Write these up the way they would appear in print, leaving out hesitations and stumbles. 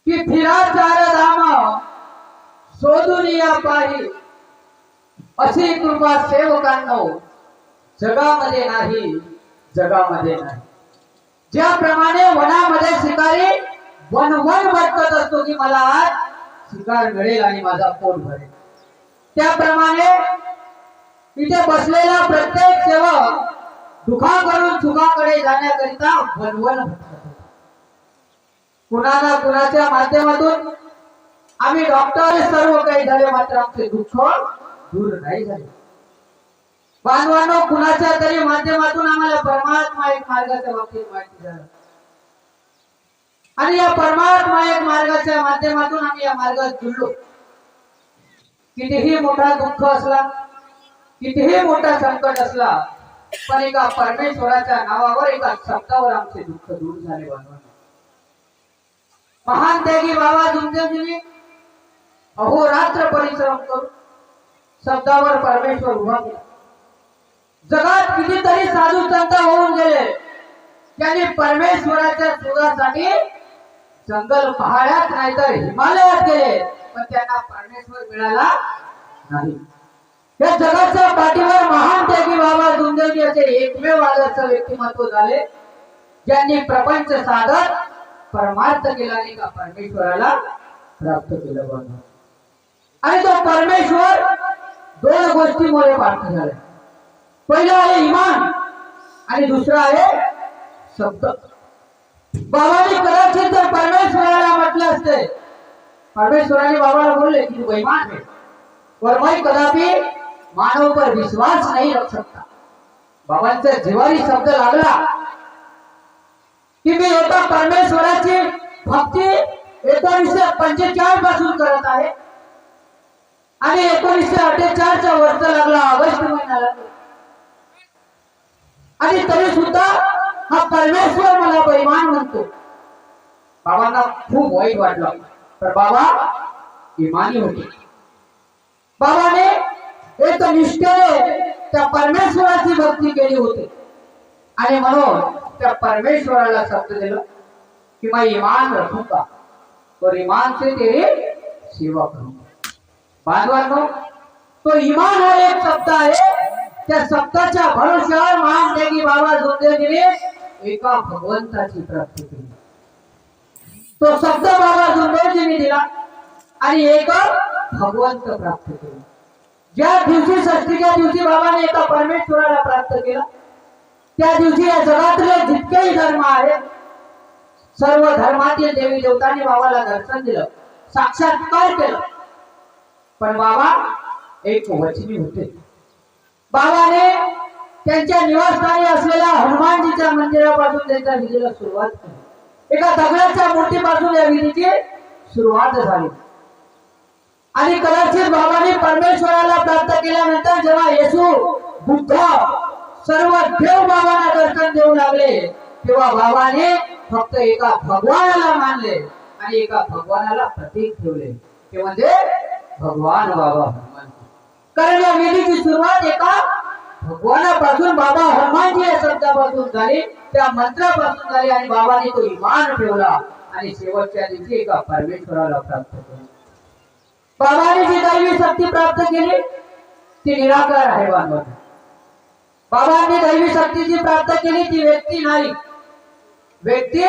की फिरा चार धाम शोधून या पायी, अशी कृपा सेवकांनो जगामध्ये नाही, जगामध्ये नाही। ज्याप्रमाणे वनामध्ये शिकारी वनवन भटकत असतो की मला आज शिकार मिळेल आणि माझा पोट भरेल, त्याप्रमाणे इथे बसलेला प्रत्येक सेवक दुःखाकडून सुखाकडे जाण्याकरिता वनवन भटकत होता। कुणाला कुणाच्या माध्यमातून आम्ही डॉक्टर सर्व काही झाले, मात्र आमचे दुःख दूर नाही झाले। बांधवांनो, कुणाच्या तरी माध्यमातून आम्हाला परमात्मा एक मार्गाच्या बाबतीत माहिती झालं आणि या परमात्मा एक मार्गाच्या माध्यमातून आम्ही या मार्गात जुळलो। कितीही मोठा दुःख असला, कितीही मोठा संकट असला, पण एका परमेश्वराच्या नावावर, एका शब्दावर आमचे दुःख दूर झाले। बांधवांनो, महान त्यागी बाबा जुमदेवजींनी अहोरात्र परिश्रम करून शब्दावर परमेश्वर उभा केला। जगात कितीतरी साधू संत होऊन गेले, त्यांनी परमेश्वराच्या शोधासाठी जंगल पहाड्यात नाहीतर हिमालयात गेले, पण त्यांना परमेश्वर मिळाला नाही। या जगाच्या पाठीवर महान त्यागी बाबा जुमदेवजी असे एकमेव आदर्श व्यक्तिमत्व झाले, ज्यांनी प्रपंच साधत परमार्थ केला आणि का परमेश्वराला प्राप्त केलं। आणि तो परमेश्वर दोन गोष्टीमुळे प्राप्त झाला। पहिला आहे इमान आणि दुसरा आहे शब्द। बाबांनी कदाचित जर परमेश्वराला म्हटले असते, परमेश्वराने बाबाला बोलले की तू बेईमान है और मैं कदापि मानव पर विश्वास नहीं रख सकता। बाबांचा जिवारी शब्द लागला की मी एका परमेश्वराची भक्ती 1945 पासून करत आहे आणि 1948चा वर्ष लागला, ऑगस्ट महिना लागला, आणि तरी सुद्धा हा परमेश्वर मला बेईमान म्हणतो। बाबांना खूप वाईट वाटलं, तर बाबा इमानी होते। बाबाने एक निष्ठेने त्या परमेश्वराची भक्ती केली होती आणि म्हणून त्या परमेश्वराला शब्द दिला कि मैं ईमान रखूंगा और ईमान से तेरी सेवा करूंगा। बांधवांनो, तो ईमान हा एक शब्द आहे, त्या शब्दाच्या भरोश्यावर महान त्यागी बाबा जुमदेवजीने एका भगवंताची प्राप्ती केली। तो शब्द बाबा जुमदेवजीने दिला आणि एक भगवंत प्राप्त केला। ज्या दिवशी षष्टीच्या दिवशी बाबाने एका परमेश्वराला प्राप्त केला, त्या दिवशी या जगातले जितकेही धर्म आहेत, सर्व धर्मातील देवी देवतांनी बाबाला दर्शन दिलं, साक्षात्कार केला, पण बाबा एक वचनी होते। बाबाने त्यांच्या निवासस्थानी असलेल्या हनुमानजीच्या मंदिरापासून त्यांच्या विधीला सुरुवात केली। एका दगडाच्या मूर्तीपासून या विधीची सुरुवात झाली आणि कदाचित बाबांनी परमेश्वराला प्राप्त केल्यानंतर जेव्हा येशू, बुद्ध, सर्व देव बाबांना दर्शन देऊ लागले, तेव्हा बाबाने फक्त एका भगवानाला मानले आणि एका भगवानाला प्रतीक ठेवले, ते म्हणजे भगवान बाबा हनुमान। कारण या विधीची सुरुवात एका भगवानापासून, बाबा हनुमानजी या शब्दापासून झाली, त्या मंत्रापासून झाली आणि बाबाने तो इमान ठेवला आणि शेवटच्या दिवशी एका परमेश्वराला प्राप्त केले। बाबाने जी दैवी शक्ती प्राप्त केली ती निराकार आहे। बांधवांनो, बाबांनी दैवी शक्ती जी प्राप्त केली ती व्यक्ती नाही, व्यक्ती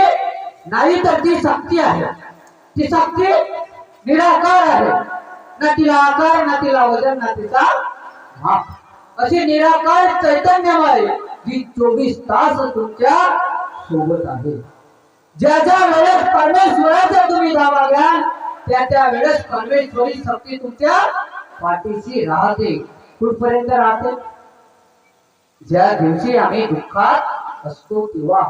नाही तर ती शक्ती आहे। ती शक्ती निराकार आहे, ना तिला आकार, ना तिला वजन, ना तिचा माप, अशी निराकार चैतन्यमय जी 24 तास तुमच्या सोबत आहे। ज्या ज्या वेळेस परमेश्वराचा तुम्ही दावा घ्याल, त्या त्या वेळेस परमेश्वरी शक्ती तुमच्या पाठीशी राहते। कुठपर्यंत राहते? ज्या दिवशी आम्ही दुःखात असतो तेव्हा।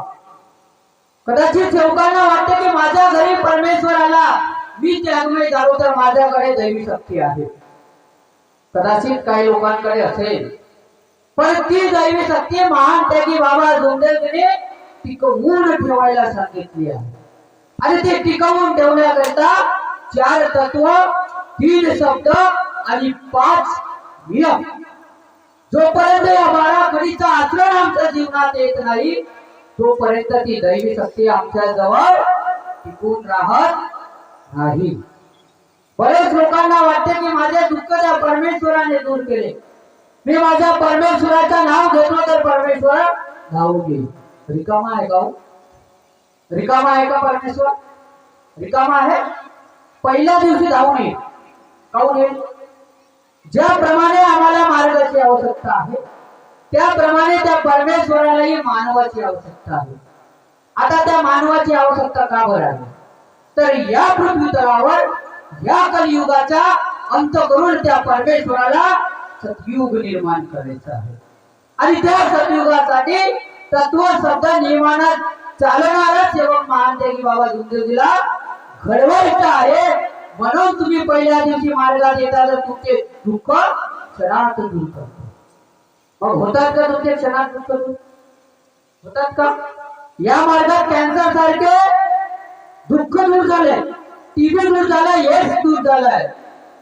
कदाचित सेवकांना वाटते की माझ्या घरी परमेश्वर आला, मी त्यागमय झालो तर माझ्याकडे दैवी शक्ती आहे। कदाचित काही लोकांकडे असेल, पण ती दैवी शक्ती महान त्यागी बाबा जुमदेवजीने टिकवून ठेवायला सांगितली आहे आणि ते टिकवून ठेवण्याकरिता 4 तत्व, 3 शब्द आणि 5 नियम। जोपर्यंत या बाराखडीचा आचरण आमच्या जीवनात येत नाही, तोपर्यंत ती दैवी शक्ती आमच्या जवळ टिकून राहत नाही. बरेच लोकांना वाटते की माझे दुःख त्या परमेश्वराने दूर केले, मी माझ्या परमेश्वराचं नाव घेतलं तर परमेश्वर धावून गेली. रिकामा आहे का हो? रिकामा आहे का परमेश्वर? रिकामा आहे? पहिल्या दिवशी धावून येईल. काहून येईल? ज्याप्रमाणे आम्हाला मार्गाची आवश्यकता आहे त्याप्रमाणे त्या परमेश्वरालाही मानवाची आवश्यकता आहे. आता त्या मानवाची आवश्यकता का बरं आहे? तर या पृथ्वी तलावर या कलियुगाचा अंत करून त्या परमेश्वराला सतयुग निर्माण करायचं आहे. आणि त्या सतयुगासाठी तत्व शब्द नियमानं चालणारा सेवक महान त्यागी बाबा गुरुदेवजीला घडवायचं आहे. म्हणून तुम्ही पहिल्या दिवशी मार्गात येता तर तुमचे दुःख क्षणात दूर करतो. मग होतात का तुमचे क्षणात दुःख दूर? होतात का? या मार्गात कॅन्सर सारखे दुःख दूर झाले, टीबी दूर झाला, एड्स दूर झालाय.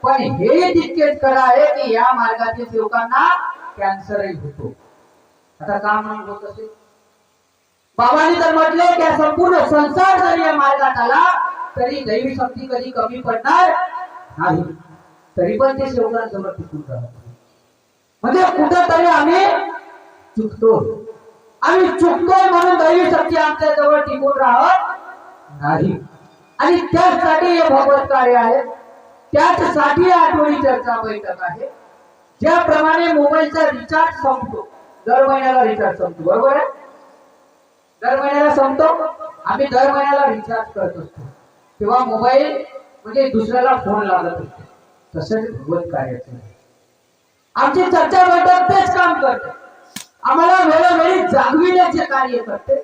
पण हे तितकेच खरं आहे की या मार्गातील लोकांना कॅन्सरही होतो. आता का म्हणून होत असेल? बाबांनी तर म्हटले की संपूर्ण संसार जरी या मार्गात आला तरी दैवी शक्ती कधी कमी पडणार नाही. तरी पण ते सेवकांजवळ टिकून राहतात. म्हणजे कुठेतरी आम्ही चुकतो. आम्ही चुकतोय म्हणून दैवी शक्ती आमच्या जवळ टिकून राहत नाही. आणि त्यासाठी हे भगवत कार्य आहे. त्याचसाठी आठवडी चर्चा बैठक आहे. ज्याप्रमाणे मोबाईलचा रिचार्ज संपतो, दर महिन्याला रिचार्ज संपतो, बरोबर आहे? दर महिन्याला संपतो. आम्ही दर महिन्याला रिचार्ज करत असतो, तेव्हा मोबाईल म्हणजे दुसऱ्याला फोन लागत असतो. तसंच भगवत कार्याचं आहे. आमची चर्चा बैठक तेच काम करते. आम्हाला वेळोवेळी जागविण्याचे कार्य करते.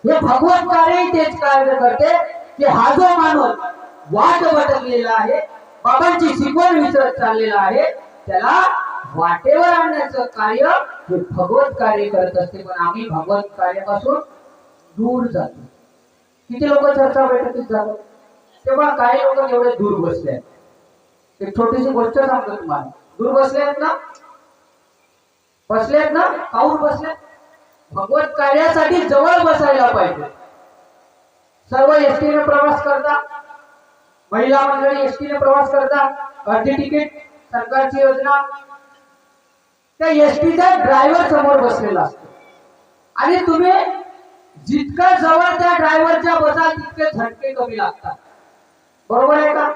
हे भगवत कार्य तेच कार्य करते की हा जो माणूस वाट भटकलेला आहे, बाबांची शिकवण विसरत चाललेला आहे, त्याला वाटेवर आणण्याचं कार्य हे भगवत कार्य करत असते. पण आम्ही भगवत कार्यापासून दूर जातो. किती लोक चर्चा बैठकीत जातात? तेव्हा काही लोक एवढे दूर बसले आहेत. एक छोटीशी गोष्ट सांगतो तुम्हाला. दूर बसले आहेत ना? बसलेत ना? काहून बसले? भगवत कार्यासाठी जवळ बसायला पाहिजे. सर्व एसटीने प्रवास करता, महिला मंडळी एसटीने प्रवास करता, अर्धी तिकीट सरकारची योजना. त्या एसटीचा ड्रायव्हर समोर बसलेला असतो आणि तुम्ही जितका जवळ त्या ड्रायव्हरच्या बसाल तितके झटके कमी लागतात, बरोबर आहे का?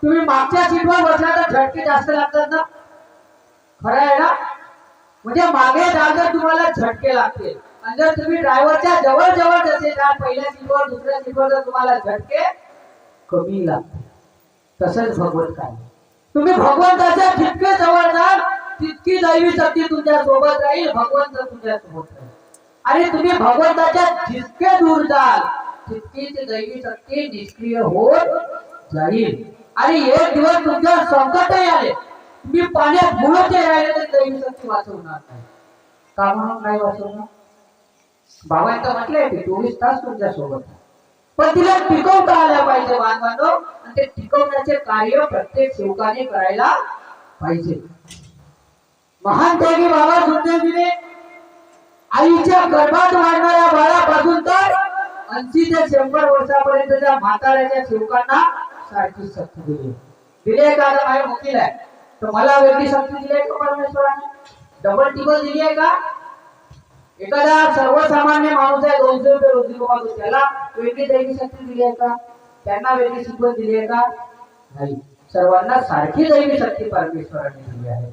तुम्ही मागच्या सीटवर बसला तर झटके जास्त लागतात ना? खरं आहे ना? म्हणजे मागे जाल तर तुम्हाला झटके लागतील. आणि जर तुम्ही ड्रायव्हरच्या जवळ जवळ जसे जाल, पहिल्या सीटवर दुसऱ्या सीटवर, तर तुम्हाला झटके कमी लागतील. तसंच भगवत कार्य. तुम्ही भगवंताच्या जितके जवळ जाल तितकी दैवी शक्ती तुमच्या सोबत राहील, भगवंत तुमच्या सोबत राहील. आणि तुम्ही भगवंताच्या जितके दूर जाल तितकीच दैवी शक्ती निष्क्रिय होत जाईल. आणि एक दिवस तुमच्यावर संकटही आले, तुम्ही पाण्यात बुडते राहिले तर दैवी शक्ती वाचवणार नाही. का म्हणून नाही वाचवणार? बाबांनी तर म्हटलंय की 24 तास तुमच्या सोबत, पण तिला टिकवता आल्या पाहिजे बांधवांनो. आणि ते टिकवण्याचे कार्य प्रत्येक सेवकाने करायला पाहिजे. महान त्यागी बाबा सुखदेवजीने आईच्या गर्भात वाढणाऱ्या बाळापासून तर 80 ते 100 वर्षापर्यंतच्या म्हाताऱ्याच्या सेवकांना सारखी शक्ती दिली. दिले का? आता माझ्या वकील आहे तर मला वेगळी शक्ती दिली आहे का परमेश्वराने? डबल टिबल दिली आहे का? एखादा सर्वसामान्य माणूस आहे, 200 रुपये रोजी कमावतो, त्याला वेगळी दैवी शक्ती दिली आहे का? त्यांना वेगळी शिकवण दिली आहे का? नाही. सर्वांना सारखी दैवी शक्ती परमेश्वराने दिली आहे.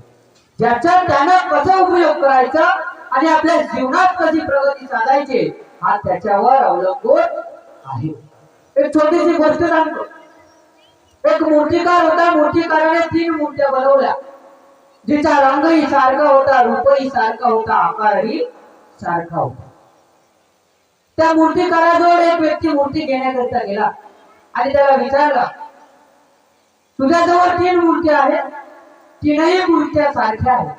ज्याचा त्यानं कसा उपयोग करायचा आणि आपल्या जीवनात कशी प्रगती साधायची हा त्याच्यावर अवलंबून आहे. एक छोटीशी गोष्ट सांगतो. एक मूर्तिकार होता. मूर्तिकाराने 3 मूर्त्या बनवल्या, जिचा रंगही सारखा होता, रूपही सारखा होता, आकारही सारखा होता. त्या मूर्तिकाराजवळ एक व्यक्ती मूर्ती घेण्याकरिता गेला आणि त्याला विचारला, तुझ्याजवळ 3 मूर्त्या आहेत, 3ही मूर्त्या सारख्या आहेत,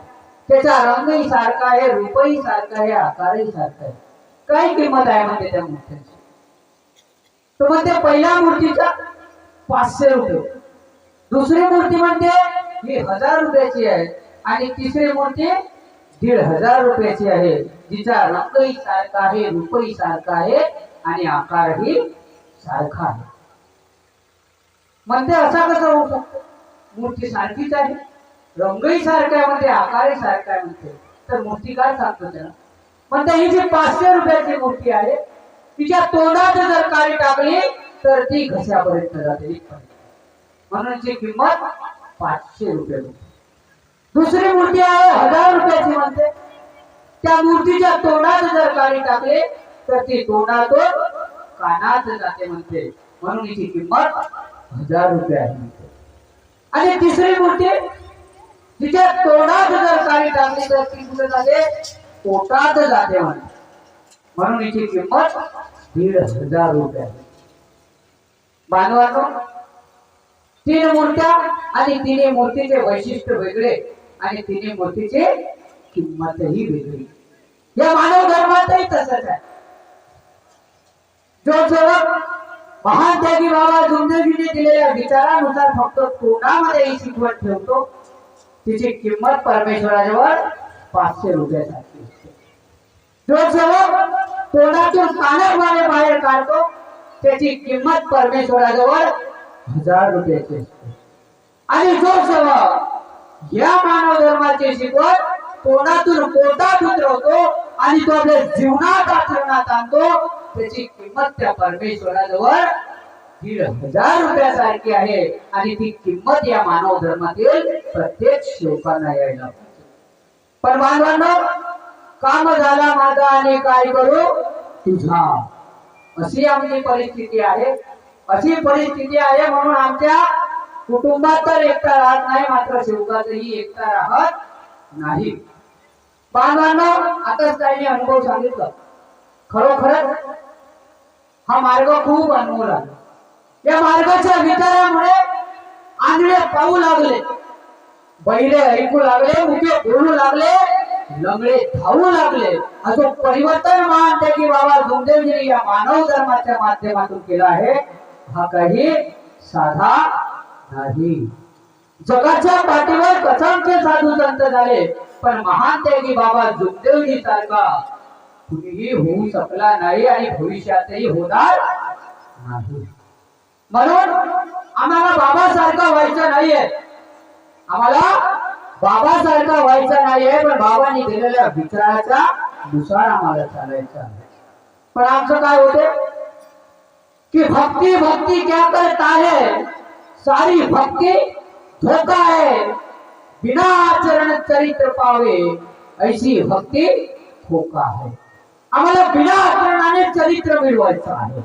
त्याचा रंगही सारखा आहे, रूपही सारखा आहे, आकारही सारखा आहे, काय किंमत आहे म्हणते त्या मूर्त्यांची? तो म्हणते पहिल्या मूर्तीचा 500 रुपये, दुसरी मूर्ती म्हणते ही 1000 रुपयाची आहे आणि तिसरी मूर्ती 1500 रुपयाची आहे, जिचा रंगही सारखा आहे, रूपही सारखा आहे आणि आकारही सारखा आहे. म्हणते असा कसा होऊ शकतो? मूर्ती सारखीच आहे, रंगही सारखा आहे म्हणते, आकारही सारखा आहे म्हणते. तर मूर्ती काय सांगतो त्याला? म्हणते ही जी 500 रुपयाची मूर्ती आहे, तिच्या तोंडात जर काळी टाकली तर ती घशापर्यंत जाते, म्हणून ती किंमत 500 रुपये. दुसरी मूर्ती आहे 1000 रुपयाची म्हणते, त्या मूर्तीच्या तोंडात जर काळी टाकली तर ती तोंडातून कानात जाते म्हणते, म्हणून हिची किंमत 1000 रुपये आहे म्हणते. आणि तिसरी मूर्ती, तिच्या तोंडात जर काळी टाकली तर ती कुठे जाते? पोटात जाते म्हणते, म्हणून हिची किंमत 1500 रुपये आहे. बांधवांनो, 3 मूर्त्या आणि 3 मूर्तीचे वैशिष्ट्य वेगळे आणि 3 मूर्तीची किंमतही वेगळी. या मानव धर्मातही तसंच आहे. जो सेवक महान त्यागी बाबा जुमदेवजीने दिलेल्या विचारानुसार फक्त तोंडामध्ये ही शिकवण ठेवतो, तिची किंमत परमेश्वराजवळ 500 रुपयासाठी असते. जो सेवक तोंडातून कानाद्वारे बाहेर काढतो, त्याची किंमत परमेश्वराजवळ 1000 रुपयाची असते. आणि जो सेवक या मानव धर्माची शिकवण तोंडातून पोटात उतरवतो आणि तो आपल्या जीवनात आचरणात आणतो, त्याची किंमत त्या परमेश्वराजवळ 1500 रुपयासारखी आहे. आणि ती किंमत या मानव धर्मातील प्रत्येक सेवकांना यायला पाहिजे. पण बांधवांनो, काम झाला माझा आणि काय करू तुझा, अशी आमची परिस्थिती आहे. अशी परिस्थिती आहे म्हणून आमच्या कुटुंबात तर एकटा राहत नाही, मात्र सेवकातही एकटा राहत नाही. बांधवांनो, आताच काही अनुभव सांगितलं, खरोखर हा मार्ग खूप अनमोल आहे. या मार्गाच्या विचारामुळे आंधळे पाहू लागले, बहिरे ऐकू लागले, मुके बोलू लागले, लंगडे धावू लागले. असं परिवर्तन मानते की बाबा जुमदेवजीने या मानव धर्माच्या माध्यमातून केला आहे, हा काही साधा नाही. जगाच्या पाठीवर कसमचे साधू संत झाले, पण महान त्यागी बाबा जुमदेवजी सारखा कुणीही होऊ शकला नाही आणि भविष्यातही होणार नाही. म्हणून आम्हाला बाबासारखा व्हायचं नाहीये, आम्हाला बाबासारखा व्हायचं नाहीये, पण बाबांनी दिलेल्या विचाराच्या नुसार आम्हाला चालायचं आहे. पण आमचं काय होते कि भक्ति भक्ति क्या करता है, सारी भक्ति धोखा है, बिना आचरण चरित्र पावे ऐसी भक्ति धोखा है. आम्हाला बिना आचरणाने चरित्र मिळवायचं आहे.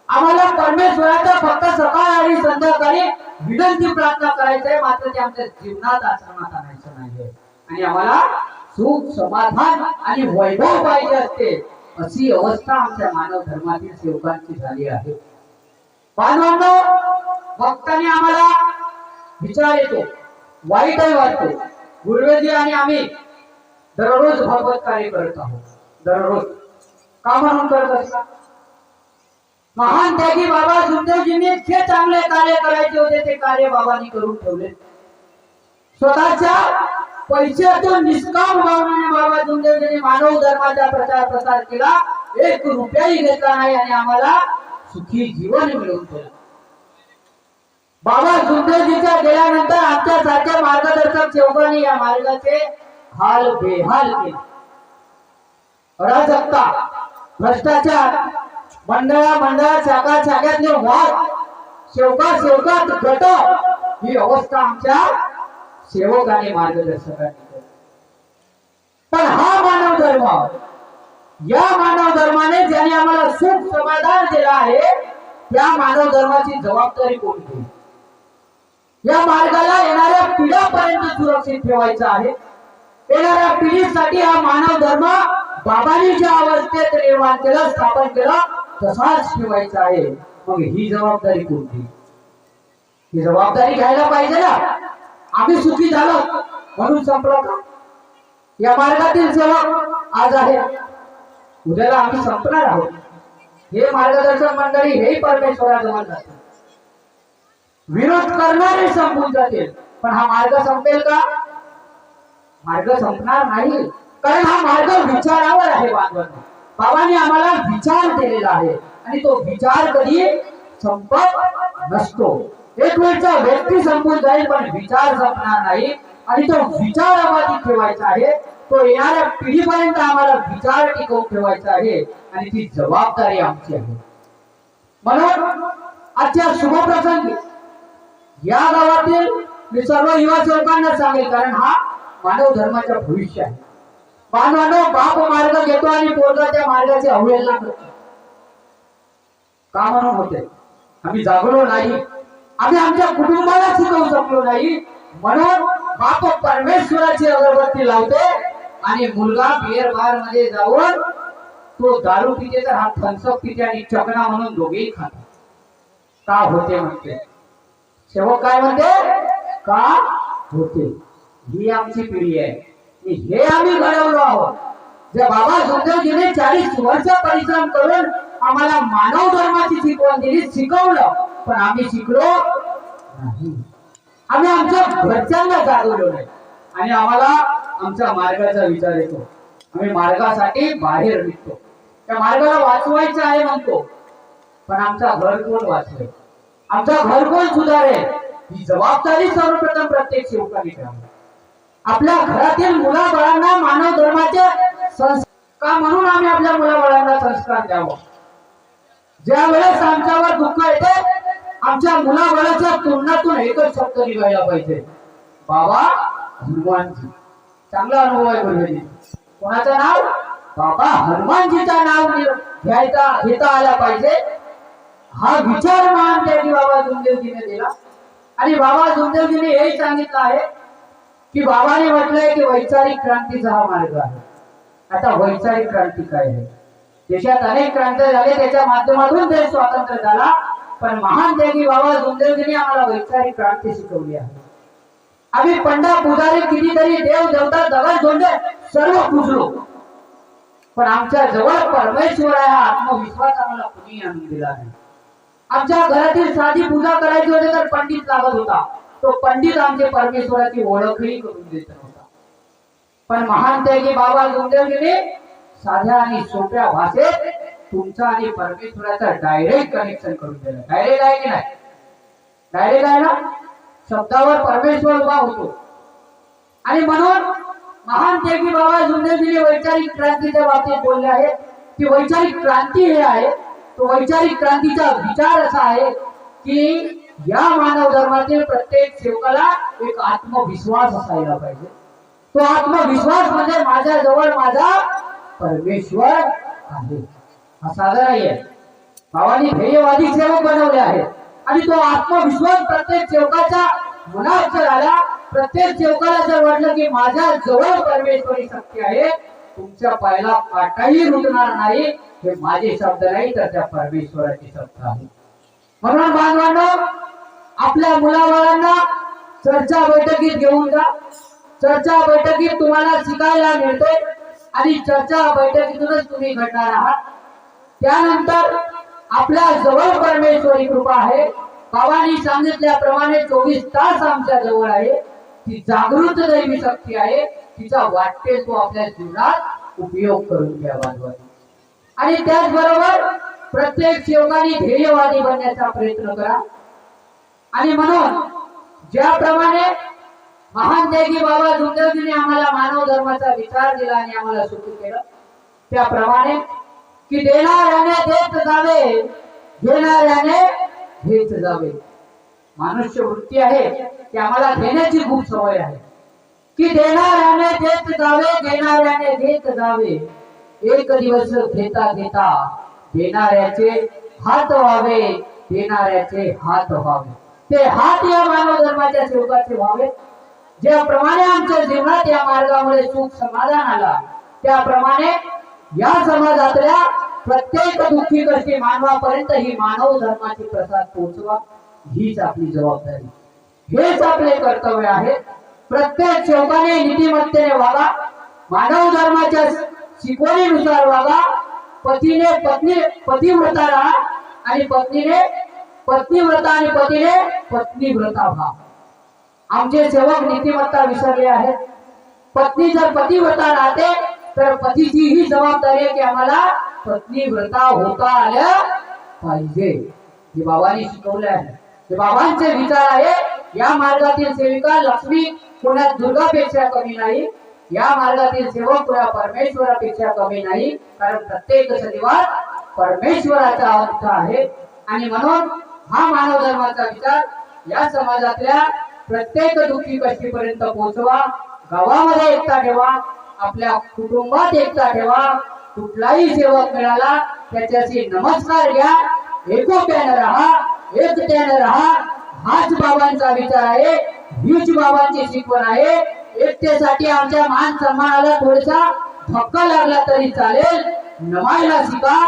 आम्हाला परमेश्वराचा फक्त सकाळ आणि संध्याकाळी विनंती प्रार्थना करायचं आहे, मात्र ते आमच्या जीवनात आचरणात आणायचं नाहीये. आणि आम्हाला सुख समाधान आणि वैभव पाहिजे असते, अशी अवस्था आमच्या मानव धर्मातील सेवकांची झाली आहे. बांधवांनो, भक्तांनी आम्हाला विचार येतो, वाईटही वाटतो. गुरुजी आणि आम्ही दररोज भगवत कार्य करत आहोत. दररोज का म्हणून करत असतात? महान त्यागी बाबा जुमदेवजींनी जे चांगले कार्य करायचे होते ते कार्य बाबांनी करून ठेवले. स्वतःच्या पैशातून निष्काम भावनेने बाबा जुमदेवजींनी मानव धर्माचा प्रचार प्रसार केला, 1 रुपयाही घेतला नाही आणि आम्हाला सुखी जीवन मिळवून दिलं. बाबा जुमदेवजीच्या गेल्यानंतर आमच्या सारख्या मार्गदर्शक सेवकांनी या मार्गाचे हाल बेहाल केले. अराजकता, भ्रष्टाचार, मंडळात शाखातले वाद, सेवकात गट, ही अवस्था आमच्या सेवक आणि मार्गदर्शकांनी केली. पण हा मानव धर्म, या मानव धर्माने ज्याने आम्हाला सुख समाधान दिलं आहे, त्या मानव धर्माची जबाबदारी कोण घेईल? या मार्गाला येणाऱ्या पिढ्यापर्यंत सुरक्षित ठेवायचं आहे. येणाऱ्या पिढीसाठी हा मानव धर्म बाबांनी ज्या अवस्थेत निर्माण केलं, स्थापन केलं, तसाच ठेवायचा आहे. मग ही जबाबदारी कोणती? ही जबाबदारी घ्यायला पाहिजे ना. आम्ही सुखी झालो म्हणून संपलं का? या मार्गातील सेवक आज आहे, उद्याला आम्ही संपणार आहोत. हे मार्गदर्शक मंडळी हे परमेश्वराजवळ जातील, विरोध करणारे संपून जातील, पण हा मार्ग संपेल का? मार्ग संपणार नाही, कारण हा मार्ग विचारावर आहे. बांधवांनो, बाबांनी आम्हाला विचार दिलेला आहे आणि तो विचार कधी संपत नसतो. एक वेळचा व्यक्ती संपून जाईल पण विचार संपणार नाही आणि तो विचार आम्हाला ठेवायचा आहे. तो येणाऱ्या पिढीपर्यंत आम्हाला विचार टिकवून ठेवायचा आहे आणि ती जबाबदारी आमची आहे. म्हणून आजच्या शुभप्रसंगी या गावातील मी सर्व युवा सेवकांना सांगेल, कारण हा मानव धर्माचा भविष्य आहे. मानवानो बाप मार्ग घेतो आणि पोरगा त्या मार्गाची अवहेलना करतो. का म्हणून होते? आम्ही जागलो नाही, आम्ही आमच्या कुटुंबाला शिकवू शकलो नाही. म्हणून बाप परमेश्वराची अगरबत्ती लावते आणि मुलगा बिअर बार मध्ये जाऊन तो दारू पिते तर हा थम्सअप पिते आणि चकना म्हणून दोघेही खातात. का होते म्हणते? सेवक काय म्हणते? का होते? ही आमची पिढी आहे, हे आम्ही घडवलो आहोत. जे बाबा सुखदेवजीने 40 वर्ष परिश्रम करून आम्हाला मानव धर्माची शिकवण दिली, शिकवलं, पण आम्ही शिकलो नाही. आम्ही आमच्या घरच्यांना जागवलो नाही आणि आम्हाला आमच्या मार्गाचा विचार येतो. आम्ही मार्गासाठी बाहेर निघतो, त्या मार्गाला वाचवायचं आहे म्हणतो, पण आमचा घर कोण वाचवेल, आमचा घर कोण सुधारेल, ही जबाबदारी सर्वप्रथम प्रत्येक सेवकाने घ्यावी. आपल्या घरातील मुलाबाळांना मानव धर्माचे संस्कार म्हणून आम्ही आपल्या मुलाबाळांना संस्कार द्यावा. ज्या वेळेस आमच्यावर दुःख येते, आमच्या मुलाबाळाच्या तोंडातून एकच शब्द निघायला पाहिजे, बाबा हनुमानजी. चांगला अनुभव आहे गुरुजी. कोणाचं नाव? बाबा हनुमानजीचा नाव घेता आला पाहिजे. हा विचार मान त्यागी बाबा जुमदेवजीने दिला आणि बाबा जुमदेवजीने हे सांगितलं आहे की बाबाने म्हटलंय की वैचारिक क्रांतीचा हा मार्ग आहे. आता वैचारिक क्रांती काय आहे? देशात अनेक क्रांती झाले, त्याच्या माध्यमातून देश स्वातंत्र्य झाला, पण महान त्यागी बाबा जुमदेवजीने आम्हाला वैचारिक क्रांती शिकवली आहे. आम्ही पंडा पुजारी कितीतरी देव देवता दगड धोंडे सर्व पूजलो, पण आमच्या जवळ परमेश्वर आहे हा आत्मविश्वास आम्हाला कुणी आणून दिला नाही. आमच्या घरातील साधी पूजा करायची होती तर पंडित लागत होता, तो पंडित आमच्या परमेश्वराची ओळखही करून देत नव्हता. पण महान त्यागी बाबा जुमदेवजीने साध्या आणि सोप्या भाषेत तुमचा आणि परमेश्वराचा डायरेक्ट कनेक्शन करून दिलं. डायरेक्ट आहे की नाही? डायरेक्ट आहे ना? शब्दावर परमेश्वर उभा होतो. आणि म्हणून महान त्यागी बाबा जुमदेवजीने वैचारिक क्रांतीच्या बाबतीत बोलले आहे की वैचारिक क्रांती हे आहे, तो वैचारिक क्रांतीचा विचार असा आहे की या मानव धर्मातील प्रत्येक सेवकाला एक आत्मविश्वास असायला पाहिजे. तो आत्मविश्वास म्हणजे माझ्या जवळ माझा परमेश्वर आहे. हा साधा नाहीये. बाबांनी ध्येयवादी सेवक बनवले आहेत आणि तो आत्मविश्वास प्रत्येक सेवकाच्या मनात जर आला, प्रत्येक सेवकाला जर वाटलं की माझ्या जवळ परमेश्वरी शक्ती आहे, तुमच्या पायाला काटाही रुतणार नाही. हे माझे शब्द नाही तर त्या परमेश्वराचे शब्द आहे. म्हणून बांधवांनो, आपल्या मुलाबाळांना चर्चा बैठकीत घेऊन जा. चर्चा बैठकीत तुम्हाला शिकायला मिळते आणि चर्चा बैठकीतूनच तुम्ही घडणार आहात. त्यानंतर आपल्या जवळ परमेश्वरी कृपा आहे. बाबांनी सांगितल्याप्रमाणे 24 तास आमच्या जवळ आहे. ती जागृत दैवी शक्ती आहे, तिचा वाटेल तो आपल्या जीवनात उपयोग करून घ्या बांधवांनो. आणि त्याचबरोबर प्रत्येक सेवकाने ध्येयवादी बनण्याचा प्रयत्न करा. आणि म्हणून ज्याप्रमाणे महान त्यागी बाबा जुमदेवजीने आम्हाला मानव धर्माचा विचार दिला आणि आम्हाला सुखी केलं, त्याप्रमाणे की देणाऱ्याने देत जावे, घेणाऱ्याने घेत जावे. मनुष्य वृत्ती आहे की आम्हाला देण्याची खूप सवय आहे की देणाऱ्याने देत जावे, घेणाऱ्याने घेत जावे. एक दिवस घेता घेता देणाऱ्याचे हात व्हावे, देणाऱ्याचे हात व्हावे. ते हात या मानव धर्माच्या सेवकाचे व्हावे. ज्याप्रमाणे आमच्या जीवनात या मार्गामुळे सुख समाधान आला, त्याप्रमाणे या समाजातल्या प्रत्येक दुःखी कष्टी मानवापर्यंत ही मानव धर्माची प्रसाद पोहोचवा. हीच आपली जबाबदारी, हेच आपले कर्तव्य आहे. प्रत्येक सेवकाने नीतिमत्तेने वागा, मानव धर्माच्या शिकवणीनुसार वागा. पतीने पतिव्रता राहा आणि पत्नीने पत्नीव्रता आणि पतीने पत्नीव्रता व्हा. आमचे सेवक नीतिमत्ता विसरले आहेत. पत्नी जर पतिव्रता राहते तर पतीची ही जबाबदारी आहे की आम्हाला पत्नीव्रता होता आल्या पाहिजे. हे बाबांनी शिकवले आहे. हे बाबांचे विचार आहे. या मार्गातील सेविका लक्ष्मी कोणा दुर्गापेक्षा कमी नाही, या मार्गातील सेवक कोणा परमेश्वरापेक्षा कमी नाही, कारण प्रत्येक शनिवार परमेश्वराचा अंश आहे. आणि म्हणून हा मानव धर्माचा विचार या समाजातल्या प्रत्येक दुःखी कष्टीपर्यंत पोहोचवा. गावामध्ये एकता ठेवा, आपल्या कुटुंबात एकता ठेवा. कुठलाही सेवक मिळाला त्याच्याशी नमस्कार घ्या, एकोप्याने राहा, एकट्याने राहा. हाच बाबांचा विचार आहे, हीच बाबांची शिकवण आहे. एकतेसाठी आमच्या मान सन्मानाला थोडासा धक्का लागला तरी चालेल, नमायला शिका.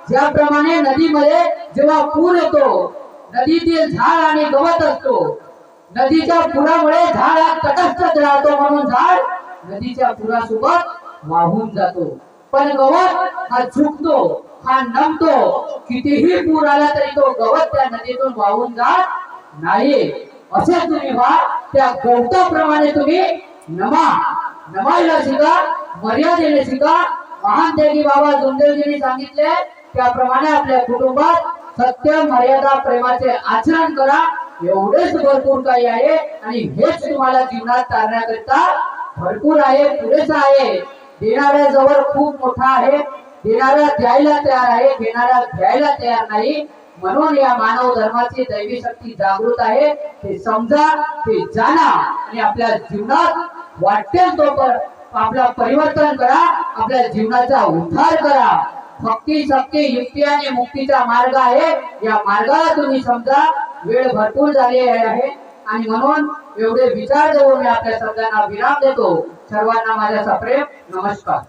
ज्याप्रमाणे नदीमध्ये जेव्हा पूर येतो, नदीतील झाड आणि गवत असतो, नदीच्या पुरामुळे झाड हा तटस्थच राहतो, म्हणून झाड नदीच्या पुरासोबत वाहून जातो. पण गवत हा झुकतो, हा नमतो. कितीही पूर आला तरी तो गवत त्या नदीतून वाहून जात नाही. असे तुम्ही व्हा, त्या गवताप्रमाणे तुम्ही नमायला शिका, मर्यादेने शिका. महान त्यागी बाबा जोंदेवजींनी सांगितले त्याप्रमाणे आपल्या कुटुंबात सत्य, मर्यादा, प्रेमाचे आचरण करा. एवढेच भरपूर काही आहे आणि हेच तुम्हाला जीवनात तारण्याकरिता भरपूर आहे, पुरेसा आहे. देणाऱ्या जवळ खूप मोठा आहे, देणारा द्यायला तयार आहे, घेणारा घ्यायला तयार नाही. म्हणून या मानव धर्माची दैवी शक्ती जागृत आहे. ते समजा, ते जाणा आणि आपल्या जीवनात वाटेल तो आपला परिवर्तन करा, आपल्या जीवनाचा उद्धार करा. भक्ती, शक्ती, युक्ती आणि मुक्तीचा मार्ग आहे. या मार्गाला तुम्ही समजा. वेळ भरपूर झाली आहे आणि म्हणून एवढे विचार देऊन मी आपल्या शब्दांना विराम देतो. सर्वांना माझा सप्रेम नमस्कार.